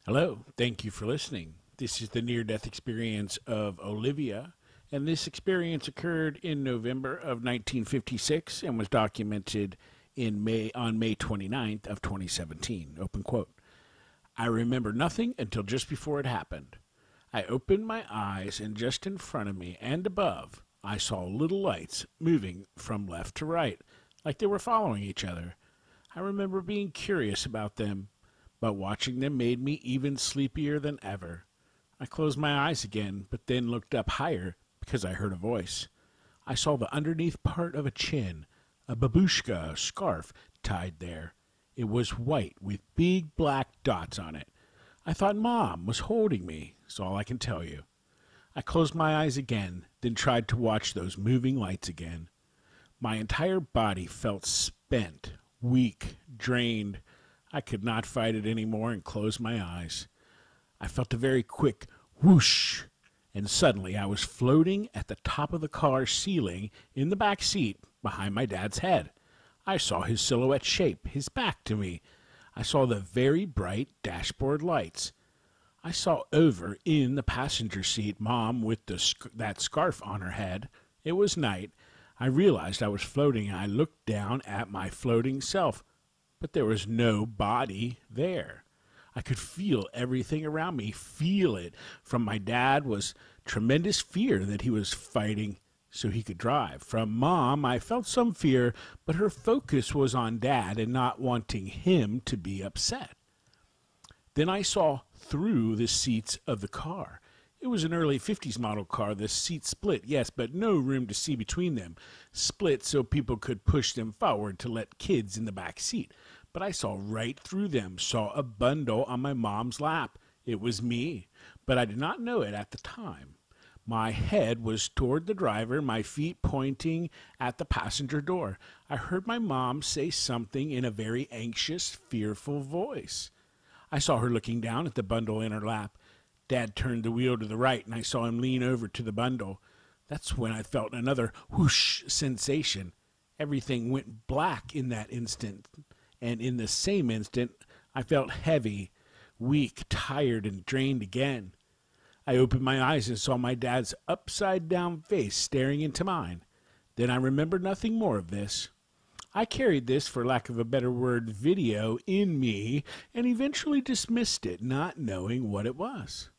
Hello, thank you for listening. This is the near death experience of Olivia, and this experience occurred in November of 1956 and was documented on May 29th of 2017. Open quote. I remember nothing until just before it happened. I opened my eyes, and just in front of me and above, I saw little lights moving from left to right, like they were following each other. I remember being curious about them, but watching them made me even sleepier than ever. I closed my eyes again, but then looked up higher because I heard a voice. I saw the underneath part of a chin, a babushka, a scarf, tied there. It was white with big black dots on it. I thought Mom was holding me, is all I can tell you. I closed my eyes again, then tried to watch those moving lights again. My entire body felt spent, weak, drained. I could not fight it anymore and closed my eyes. I felt a very quick whoosh, and suddenly I was floating at the top of the car ceiling in the back seat behind my dad's head. I saw his silhouette shape, his back to me. I saw the very bright dashboard lights. I saw over in the passenger seat Mom with that scarf on her head. It was night. I realized I was floating, and I looked down at my floating self. But there was no body there. I could feel everything around me, feel it. From my dad was tremendous fear that he was fighting so he could drive. From Mom, I felt some fear, but her focus was on Dad and not wanting him to be upset. Then I saw through the seats of the car. It was an early 50s model car. The seats split, yes, but no room to see between them. Split so people could push them forward to let kids in the back seat. But I saw right through them, saw a bundle on my mom's lap. It was me, but I did not know it at the time. My head was toward the driver, my feet pointing at the passenger door. I heard my mom say something in a very anxious, fearful voice. I saw her looking down at the bundle in her lap. Dad turned the wheel to the right, and I saw him lean over to the bundle. That's when I felt another whoosh sensation. Everything went black in that instant, and in the same instant, I felt heavy, weak, tired, and drained again. I opened my eyes and saw my dad's upside-down face staring into mine. Then I remembered nothing more of this. I carried this, for lack of a better word, video in me, and eventually dismissed it, not knowing what it was.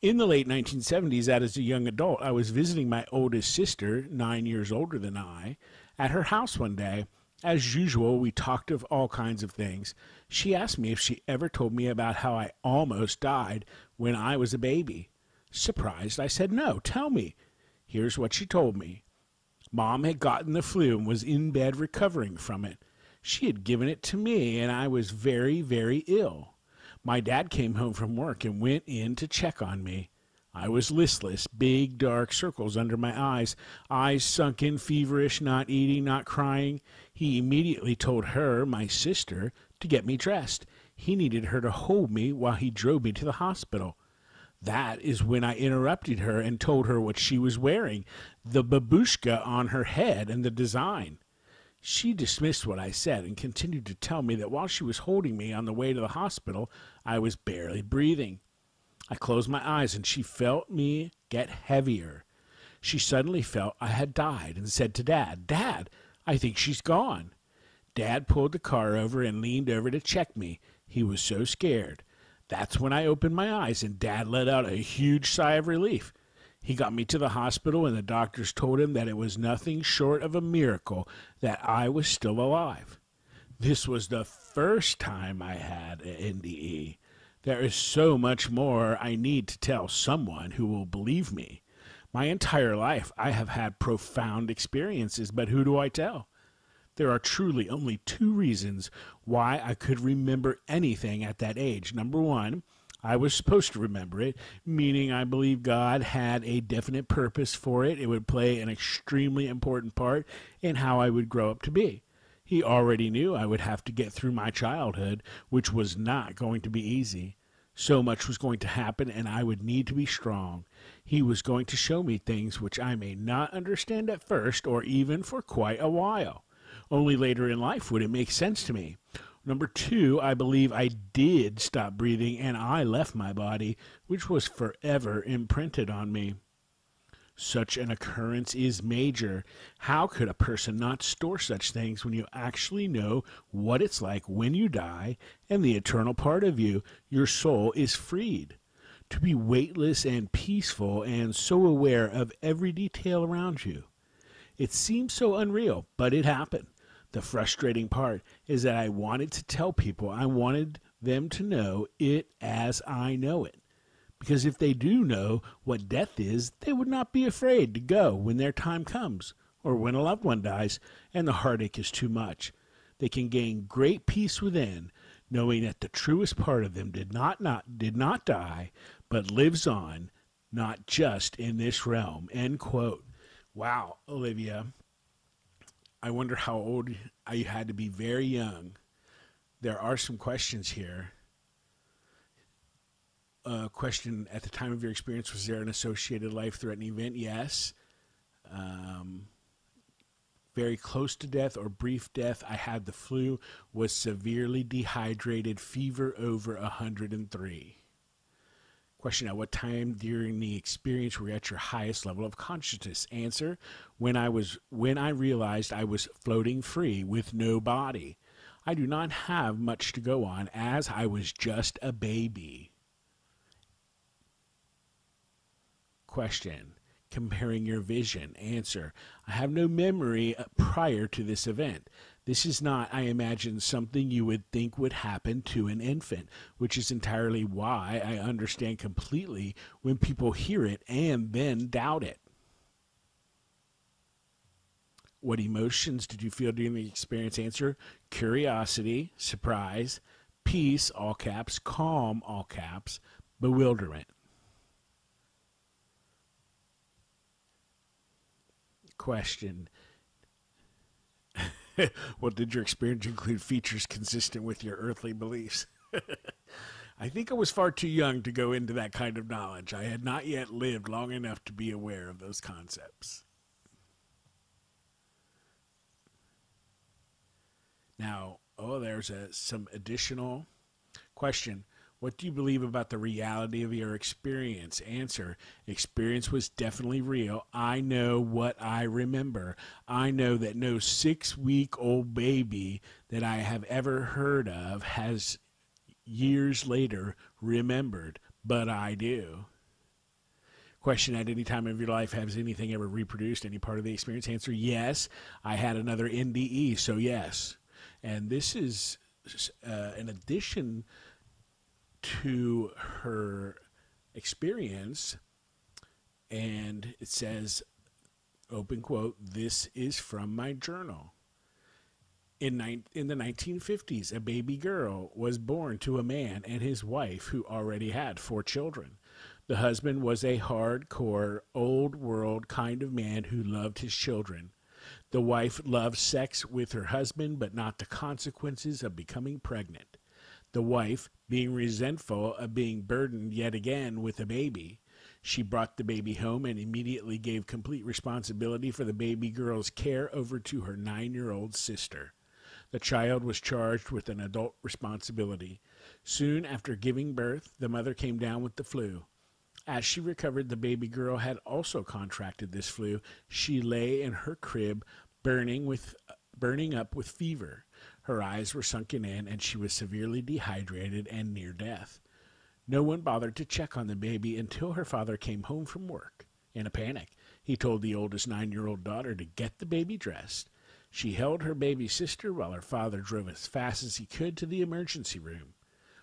In the late 1970s, as a young adult, I was visiting my oldest sister, 9 years older than I, at her house one day. As usual, we talked of all kinds of things. She asked me if she ever told me about how I almost died when I was a baby. Surprised, I said, "No, tell me." Here's what she told me. Mom had gotten the flu and was in bed recovering from it. She had given it to me, and I was very, very ill. My dad came home from work and went in to check on me. I was listless, big dark circles under my eyes sunken, feverish, not eating, not crying. He immediately told her, my sister, to get me dressed. He needed her to hold me while he drove me to the hospital. That is when I interrupted her and told her what she was wearing, the babushka on her head and the design. She dismissed what I said and continued to tell me that while she was holding me on the way to the hospital, I was barely breathing. I closed my eyes and she felt me get heavier. She suddenly felt I had died and said to Dad, "Dad, I think she's gone." Dad pulled the car over and leaned over to check me. He was so scared. That's when I opened my eyes and Dad let out a huge sigh of relief. He got me to the hospital, and the doctors told him that it was nothing short of a miracle that I was still alive. This was the first time I had an NDE. There is so much more I need to tell someone who will believe me. My entire life I have had profound experiences, but who do I tell? There are truly only two reasons why I could remember anything at that age. Number one, I was supposed to remember it, meaning I believe God had a definite purpose for it. It would play an extremely important part in how I would grow up to be. He already knew I would have to get through my childhood, which was not going to be easy. So much was going to happen, and I would need to be strong. He was going to show me things which I may not understand at first or even for quite a while. Only later in life would it make sense to me. Number two, I believe I did stop breathing and I left my body, which was forever imprinted on me. Such an occurrence is major. How could a person not store such things when you actually know what it's like when you die and the eternal part of you, your soul, is freed? To be weightless and peaceful and so aware of every detail around you. It seems so unreal, but it happened. The frustrating part is that I wanted to tell people, I wanted them to know it as I know it. Because if they do know what death is, they would not be afraid to go when their time comes, or when a loved one dies and the heartache is too much. They can gain great peace within, knowing that the truest part of them did not die, but lives on, not just in this realm. End quote. Wow, Olivia. I wonder how old you had to be. Very young. There are some questions here. Question, at the time of your experience, was there an associated life-threatening event? Yes. Very close to death or brief death. I had the flu, was severely dehydrated, fever over 103. Question, at what time during the experience were you at your highest level of consciousness? Answer, when I realized I was floating free with no body. I do not have much to go on, as I was just a baby. Question, comparing your vision. Answer, I have no memory prior to this event. This is not, I imagine, something you would think would happen to an infant, which is entirely why I understand completely when people hear it and then doubt it. What emotions did you feel during the experience? Answer, curiosity, surprise, peace, all caps, calm, all caps, bewilderment. Question. Well, did your experience include features consistent with your earthly beliefs? I think I was far too young to go into that kind of knowledge. I had not yet lived long enough to be aware of those concepts. Now, there's some additional question. What do you believe about the reality of your experience? Answer, experience was definitely real. I know what I remember. I know that no 6-week-old baby that I have ever heard of has years later remembered, but I do. Question, at any time of your life, has anything ever reproduced any part of the experience? Answer, yes. I had another NDE, so yes. And this is an addition to her experience, and it says, open quote, this is from my journal. In the 1950s, a baby girl was born to a man and his wife who already had 4 children. The husband was a hardcore, old-world kind of man who loved his children. The wife loved sex with her husband, but not the consequences of becoming pregnant. The wife, being resentful of being burdened yet again with a baby, she brought the baby home and immediately gave complete responsibility for the baby girl's care over to her 9-year-old sister. The child was charged with an adult responsibility. Soon after giving birth, the mother came down with the flu. As she recovered, the baby girl had also contracted this flu. She lay in her crib, burning up with fever. Her eyes were sunken in, and she was severely dehydrated and near death. No one bothered to check on the baby until her father came home from work. In a panic, he told the oldest 9-year-old daughter to get the baby dressed. She held her baby sister while her father drove as fast as he could to the emergency room.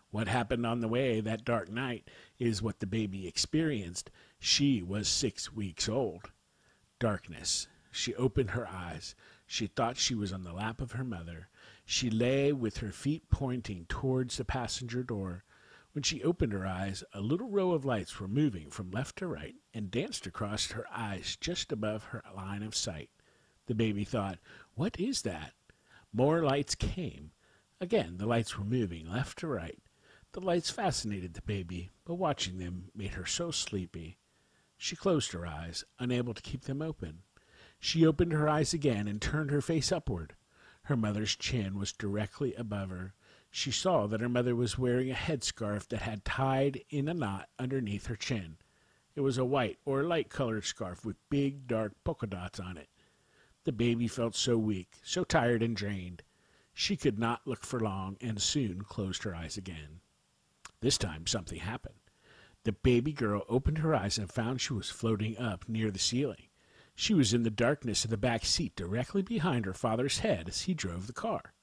What happened on the way that dark night is what the baby experienced. She was 6 weeks old. Darkness. She opened her eyes. She thought she was on the lap of her mother. She lay with her feet pointing towards the passenger door. When she opened her eyes, a little row of lights were moving from left to right and danced across her eyes just above her line of sight. The baby thought, "What is that?" More lights came. Again, the lights were moving left to right. The lights fascinated the baby, but watching them made her so sleepy. She closed her eyes, unable to keep them open. She opened her eyes again and turned her face upward. Her mother's chin was directly above her. She saw that her mother was wearing a headscarf that had tied in a knot underneath her chin. It was a white or light-colored scarf with big, dark polka dots on it. The baby felt so weak, so tired and drained. She could not look for long and soon closed her eyes again. This time something happened. The baby girl opened her eyes and found she was floating up near the ceiling. She was in the darkness of the back seat directly behind her father's head as he drove the car.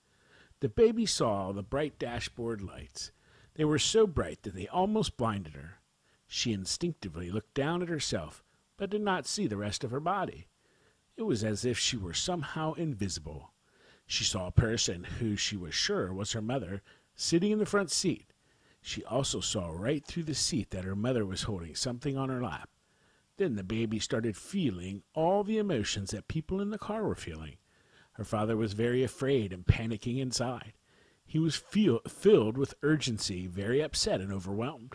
The baby saw the bright dashboard lights. They were so bright that they almost blinded her. She instinctively looked down at herself, but did not see the rest of her body. It was as if she were somehow invisible. She saw a person who she was sure was her mother sitting in the front seat. She also saw right through the seat that her mother was holding something on her lap. Then the baby started feeling all the emotions that people in the car were feeling. Her father was very afraid and panicking inside. He was filled with urgency, very upset and overwhelmed,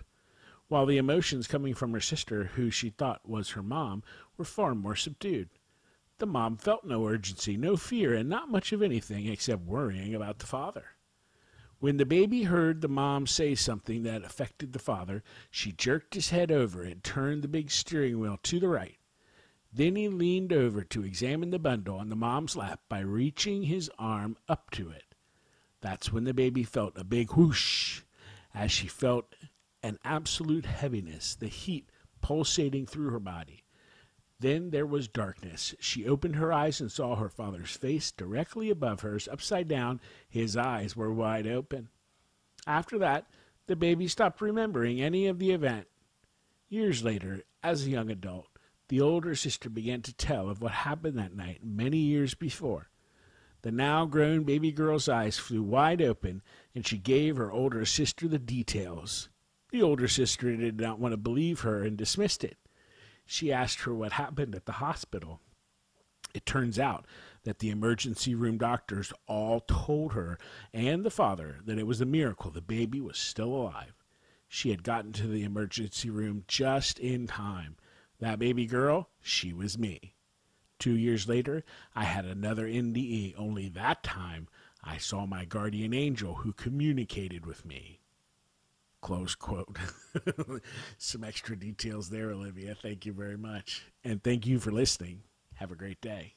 while the emotions coming from her sister, who she thought was her mom, were far more subdued. The mom felt no urgency, no fear, and not much of anything except worrying about the father. When the baby heard the mom say something that affected the father, she jerked his head over and turned the big steering wheel to the right. Then he leaned over to examine the bundle on the mom's lap by reaching his arm up to it. That's when the baby felt a big whoosh, as she felt an absolute heaviness, the heat pulsating through her body. Then there was darkness. She opened her eyes and saw her father's face directly above hers, upside down. His eyes were wide open. After that, the baby stopped remembering any of the event. Years later, as a young adult, the older sister began to tell of what happened that night many years before. The now-grown baby girl's eyes flew wide open, and she gave her older sister the details. The older sister did not want to believe her and dismissed it. She asked her what happened at the hospital. It turns out that the emergency room doctors all told her and the father that it was a miracle the baby was still alive. She had gotten to the emergency room just in time. That baby girl, she was me. 2 years later, I had another NDE, only that time I saw my guardian angel who communicated with me. Close quote. Some extra details there, Olivia. Thank you very much. And thank you for listening. Have a great day.